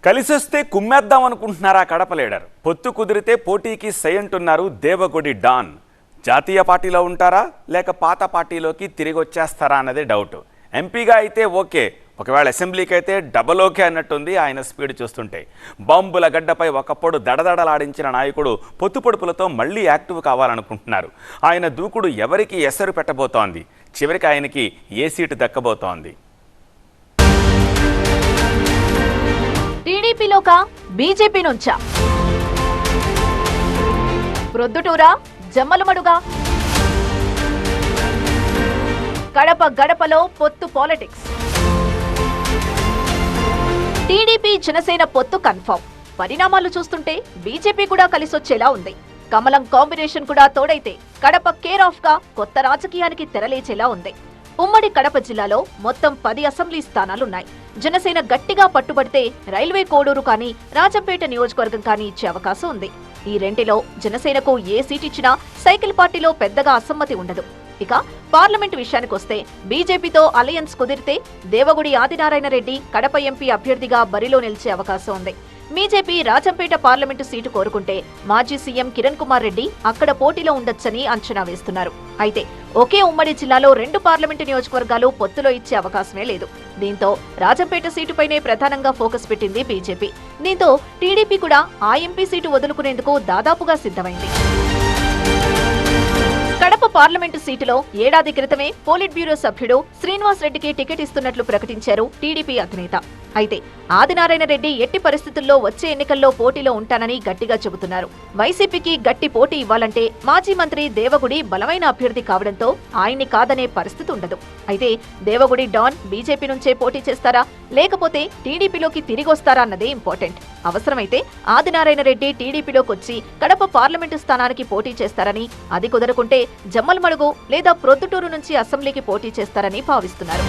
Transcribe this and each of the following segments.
కలిసొస్తే కుమ్మేద్దాం అనుకుంటున్నారా కడప లీడర్? పొత్తు కుదిరితే పోటీకి సై అంటున్నారు దేవగుడి డాన్. జాతీయ పార్టీలో ఉంటారా లేక పాత పార్టీలోకి తిరిగి వచ్చేస్తారా అన్నదే డౌట్. ఎంపీగా అయితే ఓకే, ఒకవేళ అసెంబ్లీకి అయితే డబల్ ఓకే అన్నట్టుంది ఆయన స్పీడ్ చూస్తుంటే. బాంబుల గడ్డపై ఒకప్పుడు దడదడలాడించిన నాయకుడు పొత్తు పొడుపులతో మళ్ళీ యాక్టివ్ కావాలనుకుంటున్నారు. ఆయన దూకుడు ఎవరికి ఎసరు పెట్టబోతోంది? చివరికి ఆయనకి ఏ సీటు దక్కబోతోంది? టీడీపీలోకా బీజేపీ నుంచా? ప్రొద్దుటూరా జమ్మలమడుగా? కడప గడపలో పొత్తు పాలిటిక్స్. టీడీపీ జనసేన పొత్తు కన్ఫర్మ్. పరిణామాలు చూస్తుంటే బీజేపీ కూడా కలిసొచ్చేలా ఉంది. కమలం కాంబినేషన్ కూడా తోడైతే కడప కేర్ ఆఫ్ గా కొత్త రాజకీయానికి తెరలేచేలా ఉంది. ఉమ్మడి కడప జిల్లాలో మొత్తం 10 అసెంబ్లీ స్థానాలున్నాయి. జనసేన గట్టిగా పట్టుబడితే రైల్వే కోడూరు కానీ రాజంపేట నియోజకవర్గం కానీ ఇచ్చే అవకాశం ఉంది. ఈ రెంటిలో జనసేనకు ఏ సీట్ ఇచ్చినా సైకిల్ పార్టీలో పెద్దగా అసమ్మతి ఉండదు. ఇక పార్లమెంట్ విషయానికొస్తే బీజేపీతో అలయన్స్ కుదిరితే దేవగుడి ఆదినారాయణ రెడ్డి కడప ఎంపీ అభ్యర్థిగా బరిలో నిలిచే అవకాశం ఉంది. బీజేపీ రాజంపేట పార్లమెంటు సీటు కోరుకుంటే మాజీ సీఎం కిరణ్ కుమార్ రెడ్డి అక్కడ పోటీలో ఉండొచ్చని అంచనా వేస్తున్నారు. అయితే ఒకే ఉమ్మడి జిల్లాలో 2 పార్లమెంటు నియోజకవర్గాలు పొత్తులో ఇచ్చే అవకాశమే లేదు. దీంతో రాజంపేట సీటుపైనే ప్రధానంగా ఫోకస్ పెట్టింది బీజేపీ. దీంతో టీడీపీ కూడా ఆ ఎంపీ సీటు వదులుకునేందుకు దాదాపుగా సిద్ధమైంది. కడప పార్లమెంటు సీటులో ఏడాది క్రితమే పోలిట్ బ్యూరో సభ్యుడు శ్రీనివాస్ రెడ్డికి టికెట్ ఇస్తున్నట్లు ప్రకటించారు టీడీపీ అధినేత. అయితే ఆదినారాయణ రెడ్డి ఎట్టి పరిస్థితుల్లో వచ్చే ఎన్నికల్లో పోటీలో ఉంటానని గట్టిగా చెబుతున్నారు. వైసీపీకి గట్టి పోటీ ఇవ్వాలంటే మాజీ మంత్రి దేవగుడి బలమైన అభ్యర్థి కావడంతో ఆయన్ని కాదనే పరిస్థితి ఉండదు. అయితే దేవగుడి డాన్ బీజేపీ నుంచే పోటీ చేస్తారా లేకపోతే టీడీపీలోకి తిరిగొస్తారా అన్నదే ఇంపార్టెంట్. అవసరమైతే ఆదినారాయణ రెడ్డి టీడీపీలోకి వచ్చి కడప పార్లమెంటు స్థానానికి పోటీ చేస్తారని, అది కుదరకుంటే జమ్మలమడుగు లేదా ప్రొద్దుటూరు నుంచి అసెంబ్లీకి పోటీ చేస్తారని భావిస్తున్నారు.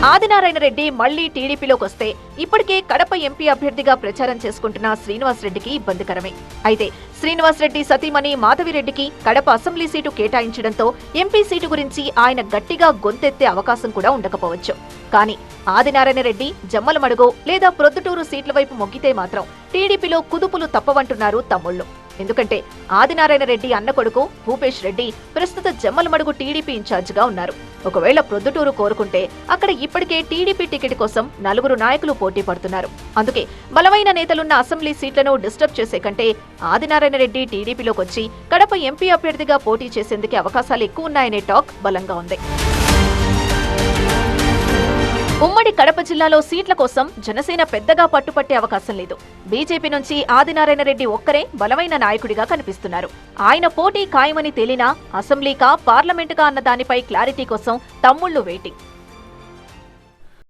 ఆదినారాయణ రెడ్డి మళ్లీ టీడీపీలోకి వస్తే ఇప్పటికే కడప ఎంపీ అభ్యర్థిగా ప్రచారం చేసుకుంటున్న శ్రీనివాస్ రెడ్డికి ఇబ్బందికరమే. అయితే శ్రీనివాస్ రెడ్డి సతీమణి మాధవిరెడ్డికి కడప అసెంబ్లీ సీటు కేటాయించడంతో ఎంపీ సీటు గురించి ఆయన గట్టిగా గొంతెత్తే అవకాశం కూడా ఉండకపోవచ్చు. కానీ ఆదినారాయణ రెడ్డి జమ్మలమడుగు లేదా ప్రొద్దుటూరు సీట్ల వైపు మొగ్గితే మాత్రం టీడీపీలో కుదుపులు తప్పవంటున్నారు తమ్ముళ్లు. ఎందుకంటే ఆదినారాయణ రెడ్డి అన్న కొడుకు భూపేష్ రెడ్డి ప్రస్తుత జమ్మలమడుగు టీడీపీ ఇన్ఛార్జిగా ఉన్నారు. ఒకవేళ ప్రొద్దుటూరు కోరుకుంటే అక్కడ ఇప్పటికే టీడీపీ టికెట్ కోసం 4 నాయకులు పోటీ పడుతున్నారు. అందుకే బలమైన నేతలున్న అసెంబ్లీ సీట్లను డిస్టర్బ్ చేసే కంటే ఆదినారాయణ రెడ్డి టీడీపీలోకి వచ్చి కడప ఎంపీ అభ్యర్థిగా పోటీ చేసేందుకు అవకాశాలు ఎక్కువ ఉన్నాయనే టాక్ బలంగా ఉంది. ఉమ్మడి కడప జిల్లాలో సీట్ల కోసం జనసేన పెద్దగా పట్టుపట్టే అవకాశం లేదు. బీజేపీ నుంచి ఆదినారాయణ రెడ్డి ఒక్కరే బలమైన నాయకుడిగా కనిపిస్తున్నారు. ఆయన పోటీ ఖాయమని తేలినా అసెంబ్లీకా పార్లమెంటుకా అన్న దానిపై క్లారిటీ కోసం తమ్ముళ్లు వెయిటింగ్.